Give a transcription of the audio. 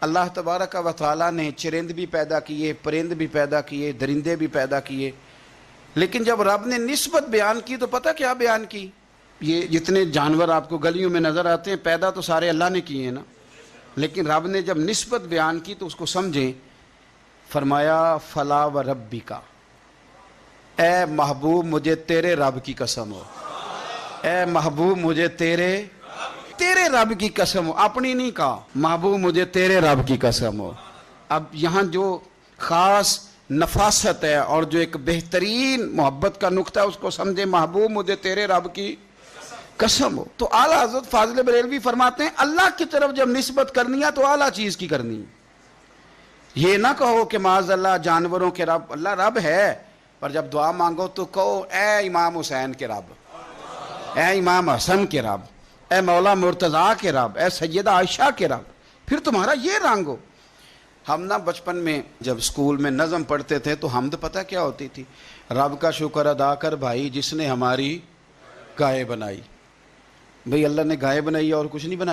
اللہ تبارک و تعالیٰ نے چرند بھی پیدا کیے، پرند بھی پیدا کیے، درندے بھی پیدا کیے، لیکن جب رب نے نسبت بیان کی تو پتہ کیا بیان کی؟ یہ جتنے جانور آپ کو گلیوں میں نظر آتے ہیں پیدا تو سارے اللہ نے کیے ہیں نا، لیکن رب نے جب نسبت بیان کی تو اس کو سمجھیں، فرمایا فلا و ربی کا، اے محبوب مجھے تیرے رب کی قسم ہو، اے محبوب مجھے تیرے رب کی قسم ہو، اپنی نہیں کہا، محبوب مجھے تیرے رب کی قسم ہو۔ اب یہاں جو خاص نفاست ہے اور جو ایک بہترین محبت کا نقطہ ہے اس کو سمجھے، محبوب مجھے تیرے رب کی قسم ہو۔ تو اعلیٰ حضرت فاضل بریلوی فرماتے ہیں اللہ کی طرف جب نسبت کرنی ہے تو اعلیٰ چیز کی کرنی ہے، یہ نہ کہو کہ معاذ اللہ جانوروں کے رب، اللہ رب ہے، پر جب دعا مانگو تو کہو اے امام حسین کے رب، اے امام حسن کے رب، اے مولا مرتضیٰ کے رب، اے سیدہ عائشہ کے رب، پھر تمہارا یہ رنگ ہو۔ ہم نا بچپن میں جب اسکول میں نظم پڑھتے تھے تو حمد پتہ کیا ہوتی تھی؟ رب کا شکر ادا کر بھائی جس نے ہماری گائے بنائی۔ بھئی اللہ نے گائے بنائی اور کچھ نہیں بنائی؟